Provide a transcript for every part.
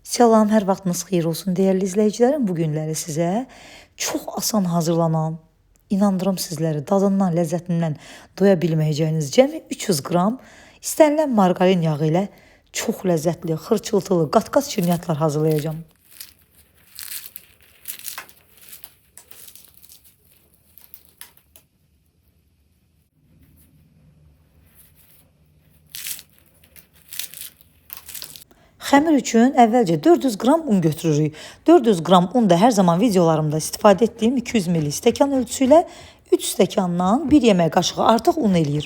Salam, hər vaxtınız xeyir olsun dəyərli izləyicilərim. Bu günləri sizə çox asan hazırlanan, inandırım sizləri dadından, ləzzətindən doya bilməyəcəyiniz cəmi 300 qram istənilən margarin yağı ilə çox ləzzətli, xırçıltılı, qat-qat şirniyyatlar hazırlayacağım. Xəmir üçün əvvəlcə 400 qram un götürürük. 400 qram un da hər zaman videolarımda istifadə etdiyim 200 ml stəkan ölçüsü ilə 3 stəkandan 1 yemək qaşığı artıq un eləyir.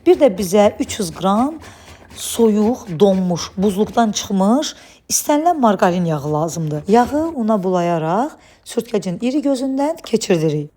Bir də bizə 300 qram soyuq, donmuş, buzluqdan çıxmış istənilən margarin yağı lazımdır. Yağı una bulayaraq sürtkəcin iri gözündən keçirdirik.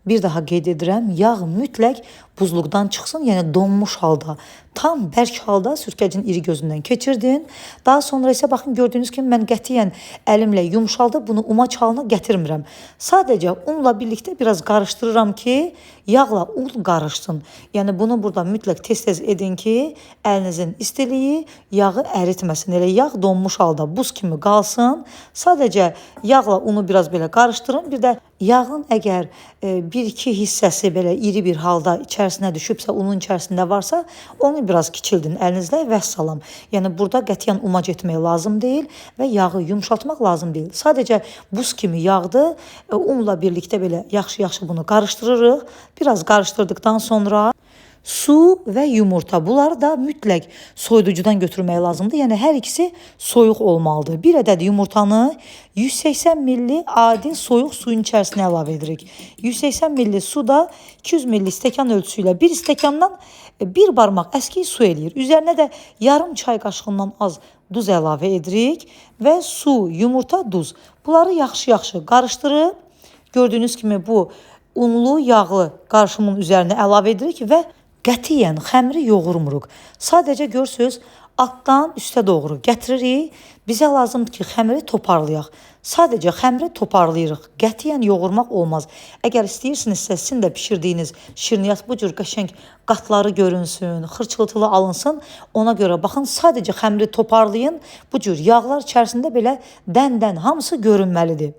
Bir daha qeyd edirəm, yağ mütləq buzluqdan çıxsın, yəni donmuş halda, tam bərk halda sürtkəcin iri gözündən keçirdin. Daha sonra isə baxın gördüyünüz kimi mən qətiyyən əlimlə yumşaldıb bunu umaç halına gətirmirəm. Sadəcə unla birlikdə biraz qarışdırıram ki, yağla un qarışsın. Yəni bunu burada mütləq tez-tez edin ki, əlinizin istiliyi yağı əritməsin. Elə yağ donmuş halda buz kimi qalsın. Sadəcə yağla unu biraz belə qarışdırın. Bir də yağın əgər 1-2 hissəsi belə iri bir halda içərisinə düşübsə, unun içərisində varsa, onu biraz kiçildin əlinizlə və salam. Yəni burada qətiyyən umac etmək lazım deyil və yağı yumşaltmaq lazım deyil. Sadəcə buz kimi yağdır. Unla birlikdə belə yaxşı-yaxşı bunu qarışdırırıq. Biraz qarışdırdıqdan sonra su və yumurta. Bunları da mütləq soyuducudan götürmək lazımdır. Yəni hər ikisi soyuq olmalıdır. Bir ədəd yumurtanı 180 ml adi soyuq suyun içərisinə əlavə edirik. 180 ml su da 200 ml stəkan ölçüsü ilə 1 stəkandan 1 barmaq əski su eləyir. Üzərinə də yarım çay qaşığından az duz əlavə edirik və su, yumurta, duz. Bunları yaxşı-yaxşı qarışdırıb gördüyünüz kimi bu unlu, yağlı qarışımın üzərinə əlavə edirik və qətiyyən xəmiri yoğurmuruq. Sadəcə görsünüz, altdan üstə doğru gətiririk. Bizə lazımdır ki, xəmiri toparlayaq. Sadəcə xəmiri toparlayırıq. Qətiyyən yoğurmaq olmaz. Əgər istəyirsinizsə, sizin də pişirdiyiniz şirniyyat bu cür qəşəng qatları görünsün, xırçıltılı alınsın. Ona görə baxın, sadəcə xəmiri toparlayın. Bu cür yağlar içərisində belə dən-dən hamısı görünməlidir.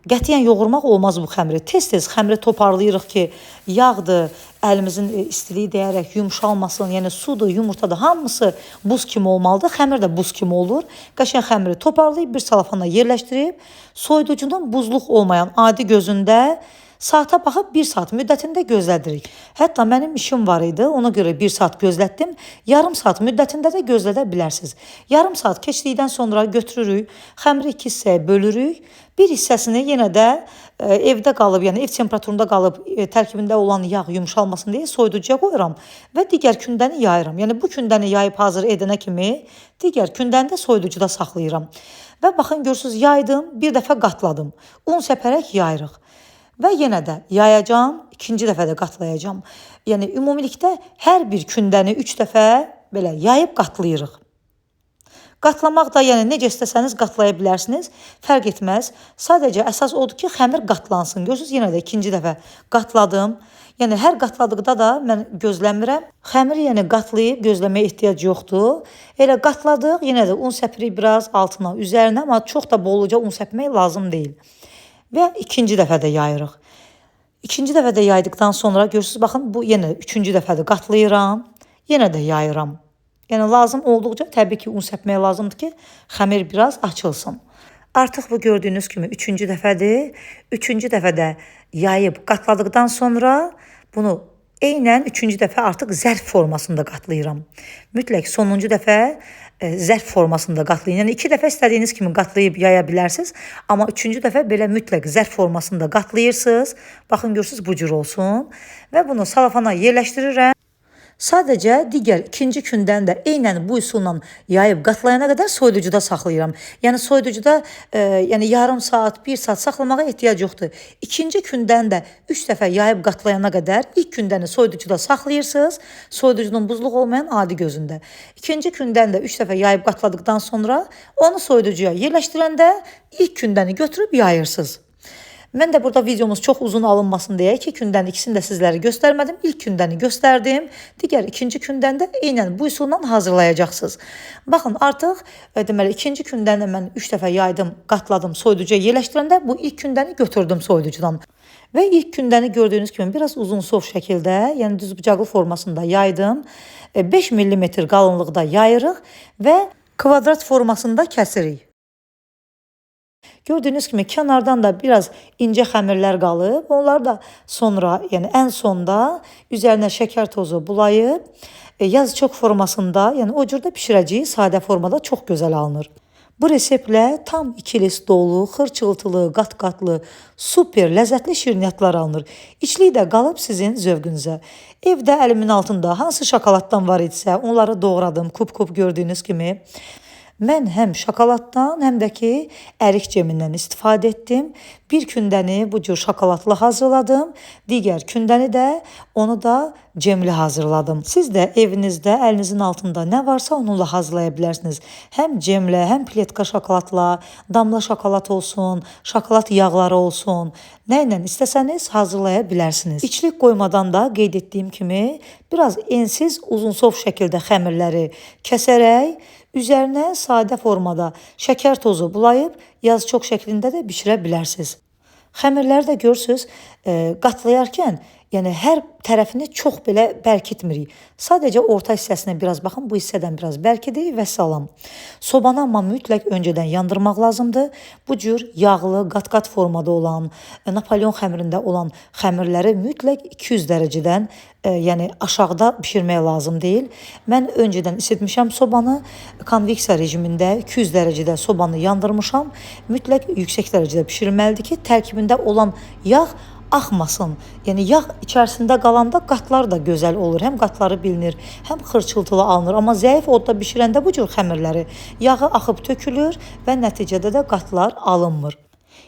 Qətiyyən yoğurmaq olmaz bu xəmiri. Tez-tez xəmiri toparlayırıq ki, yağdır, əlimizin istiliyi dəyərək yumşalmasın. Yəni sudur, yumurtadır, hamısı buz kimi olmalıdır. Xəmir də buz kimi olur. Qəşəng xəmiri toparlayıb bir salafana yerləşdirib, soyuducunun buzluq olmayan adi gözündə saata baxıb 1 saat müddətində gözlədirik. Hətta mənim işim var idi, ona görə 1 saat gözlətdim. Yarım saat müddətində də gözlədə bilərsiniz. Yarım saat keçdikdən sonra götürürük, xəmiri 2 hissəyə bölürük. Bir hissəsini yenə də evdə qalıb, yəni ev temperaturunda qalıb tərkibində olan yağ yumşalmasın deyə soyuducuya qoyuram və digər kündəni yayıram. Yəni bu kündəni yayıb hazır edənə kimi digər kündəni də soyuducuda saxlayıram. Və baxın görürsünüz, yaydım, bir dəfə qatladım. Un səpərək yayırıq. Və yenə də yayacağım, ikinci dəfə də qatlayacağım. Yəni ümumilikdə hər bir kündəni 3 dəfə belə yayıb qatlayırıq. Qatlamaq da yəni necə istəsəniz qatlaya bilərsiniz, fərq etməz. Sadəcə əsas odur ki, xəmir qatlansın. Görürsünüz, yenə də ikinci dəfə qatladım. Yəni hər qatladıqda da mən gözləmirəm. Xəmiri yəni qatlayıb gözləməyə ehtiyac yoxdur. Elə qatladıq, yenə də un səpirik biraz altına, üzərinə, amma çox da bolluca un səpmək lazım deyil. Və ikinci dəfə də yayırıq. İkinci dəfə də yaydıqdan sonra görürsünüz, baxın bu yenə üçüncü dəfədir qatlayıram, yenə də yayıram. Yəni lazım olduqca təbii ki un səpmək lazımdır ki, xəmir biraz açılsın. Artıq bu gördüyünüz kimi üçüncü dəfədir. Üçüncü dəfədə yayıb qatladıqdan sonra bunu eynən üçüncü dəfə artıq zərf formasında qatlayıram. Mütləq sonuncu dəfə zərf formasında qatlayın. Yəni 2 dəfə istədiyiniz kimi qatlayıb yaya bilərsiniz, amma 3-cü dəfə belə mütləq zərf formasında qatlayırsınız. Baxın görürsünüz bu cür olsun və bunu salafana yerləşdirirəm. Sadəcə digər ikinci kündən də eynən bu üsulla yayıb qatlayana qədər soyuducuda saxlayıram. Yəni soyuducuda yəni yarım saat, 1 saat saxlamağa ehtiyac yoxdur. İkinci kündən də 3 dəfə yayıb qatlayana qədər ilk kündəni soyuducuda saxlayırsınız, soyuducunun buzluq olmayan adi gözündə. İkinci kündən də 3 dəfə yayıb qatladıqdan sonra onu soyuducuya yerləşdirəndə ilk kündəni götürüb yayırsınız. Mən də burada videomuz çox uzun alınmasın deyə 2 gündən ikisini də sizlərə göstərmədim. İlk gündəni göstərdim. Digər ikinci gündən də eynən bu üsulla hazırlayacaqsınız. Baxın, artıq deməli ikinci gündən də mən 3 dəfə yaydım, qatladım, soyuducuya yerləşdirəndə bu ilk gündəni götürdüm soyuducudan. Və ilk gündəni gördüyünüz kimi biraz uzun sov şəkildə, yəni düz bucaqlı formasında yaydım. 5 mm qalınlıqda yayırıq və kvadrat formasında kəsirik. Gördüyünüz kimi kənardan da biraz incə xəmirlər qalıb. Onlar da sonra, yəni ən sonda üzərinə şəkər tozu bulayıb yazıçok formasında, yəni o cürdə bişirəcəyik. Sadə formada çox gözəl alınır. Bu reseptlə tam 2 list dolu, xırçıltılı, qat-qatlı, super ləzzətli şirniyyatlar alınır. İçliyi də qalıb sizin zövqünüzə. Evdə əlimin altında hansı şokoladdan var idisə, onları doğradım, kup-kup gördüyünüz kimi. Mən həm şokoladdan, həm də ki ərik cemindən istifadə etdim. Bir kündəni bu cür şokoladlı hazırladım. Digər kündəni də onu da cemli hazırladım. Siz də evinizdə əlinizin altında nə varsa onunla hazırlaya bilərsiniz. Həm cemlə, həm pletka şokoladla, damla şokolad olsun, şokolad yağları olsun. Nə ilə istəsəniz hazırlaya bilərsiniz. İçlik qoymadan da qeyd etdiyim kimi biraz ensiz, uzunsov şəkildə xəmirləri kəsərək üzərinə sadə formada şəkər tozu bulayıb yazıçok şəklində də bişirə bilərsiniz. Xəmirləri də görürsüz, qatlayarkən, yəni hər tərəfini çox belə bərkitmirik. Sadəcə orta hissəsinə biraz baxın, bu hissədən biraz bərkidik və salam. Sobanı amma mütləq öncədən yandırmaq lazımdır. Bu cür yağlı, qat-qat formada olan, Napolyon xəmirində olan xəmirləri mütləq 200 dərəcədən, yəni aşağıda bişirmək lazım deyil. Mən öncədən isitmişəm sobanı, konveksiya rejimində 200 dərəcədə sobanı yandırmışam. Mütləq yüksək dərəcədə bişirilməlidir ki, tərkibində olan yağ axmasın. Yəni yağ içərisində qalanda qatlar da gözəl olur. Həm qatları bilinir, həm xırçıltılı alınır. Amma zəif odda bişirəndə bu cür xəmirləri yağı axıb tökülür və nəticədə də qatlar alınmır.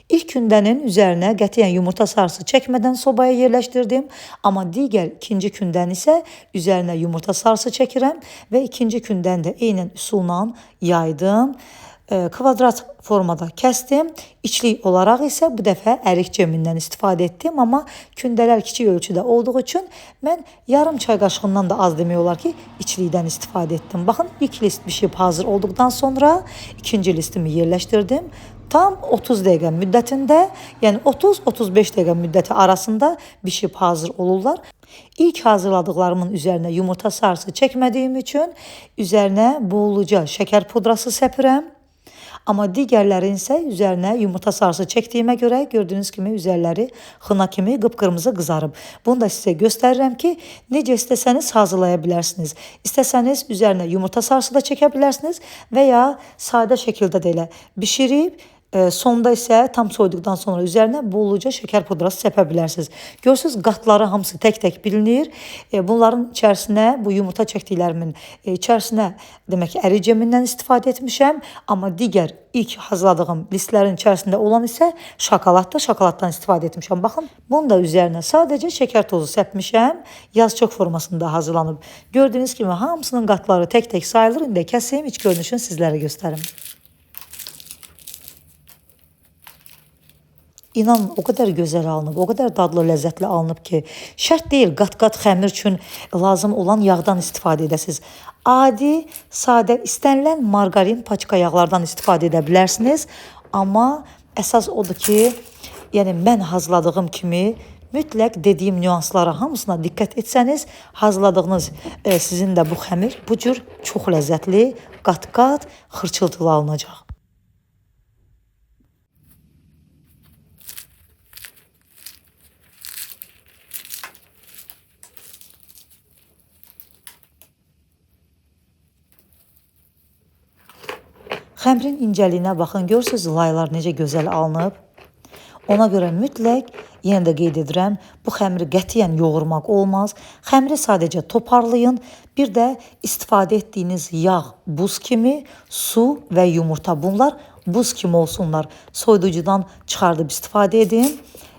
İlk kündənin üzərinə qətiyyən yumurta sarısı çəkmədən sobaya yerləşdirdim. Amma digər ikinci kündən isə üzərinə yumurta sarısı çəkirəm və ikinci kündən də eynən üsulla yaydım. Kvadrat formada kəsdim. İçlik olaraq isə bu dəfə ərik cemindən istifadə etdim. Amma kündələr kiçik ölçüdə olduğu üçün mən yarım çay qaşığından da az demək olar ki, içlikdən istifadə etdim. Baxın, ilk list bişib hazır olduqdan sonra ikinci listimi yerləşdirdim. Tam 30 dəqiqə müddətində, yəni 30-35 dəqiqə müddəti arasında bişib hazır olurlar. İlk hazırladıqlarımın üzərinə yumurta sarısı çəkmədiyim üçün üzərinə bolluca şəkər pudrası səpirəm. Amma digərlərin isə üzərinə yumurta sarısı çəkdiyimə görə gördüyünüz kimi üzərləri xına kimi qıpqırmızı qızarıb. Bunu da sizə göstərirəm ki, necə istəsəniz hazırlaya bilərsiniz. İstəsəniz üzərinə yumurta sarısı da çəkə bilərsiniz və ya sadə şəkildə də elə bişirib, sonda isə tam soyduqdan sonra üzərinə bolluca şəkər pudrası səpə bilərsiniz. Görürsünüz, qatları hamısı tək-tək bilinir. Bunların içərisinə, bu yumurta çəkdiklərimin içərisinə demək ki, ərik cemindən istifadə etmişəm. Amma digər ilk hazırladığım listlərin içərisində olan isə şokoladdan istifadə etmişəm. Baxın, bunu da üzərinə sadəcə şəkər tozu səpmişəm. Yazıçok formasında hazırlanıb. Gördüyünüz kimi hamısının qatları tək-tək sayılır. İndi kəsəyim, iç görünüşünü sizlərə göstərim. İnanın, o qədər gözəl alınıb, o qədər dadlı, ləzzətli alınıb ki, şərt deyil qat-qat xəmir üçün lazım olan yağdan istifadə edəsiniz. Adi, sadə, istənilən margarin, paçka yağlardan istifadə edə bilərsiniz. Amma əsas odur ki, yəni mən hazırladığım kimi mütləq dediyim nüanslara hamısına diqqət etsəniz, hazırladığınız sizin də bu xəmir bu cür çox ləzzətli, qat-qat, xırçıltılı alınacaq. Xəmirin incəliyinə baxın, görürsünüz laylar necə gözəl alınıb. Ona görə mütləq, yenə də qeyd edirəm, bu xəmiri qətiyyən yoğurmaq olmaz. Xəmiri sadəcə toparlayın. Bir də istifadə etdiyiniz yağ buz kimi, su və yumurta bunlar buz kimi olsunlar. Soyuducudan çıxardıb istifadə edin.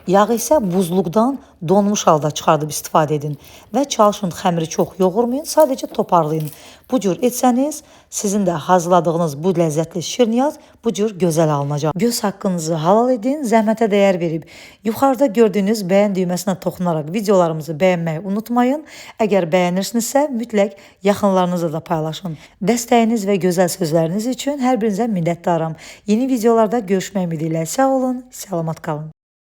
Yağı isə buzluqdan donmuş halda çıxardıb istifadə edin və çalışın xəmiri çox yoğurmayın, sadəcə toparlayın. Bu cür etsəniz, sizin də hazırladığınız bu ləzzətli şirniyyat bu cür gözəl alınacaq. Göz haqqınızı halal edin, zəhmətə dəyər verib. Yuxarıda gördüyünüz bəyən düyməsinə toxunaraq videolarımızı bəyənməyi unutmayın. Əgər bəyənirsinizsə, mütləq yaxınlarınızla da paylaşın. Dəstəyiniz və gözəl sözləriniz üçün hər birinizə minnətdaram. Yeni videolarda görüşmək ümidi ilə sağ olun, salamat qalın.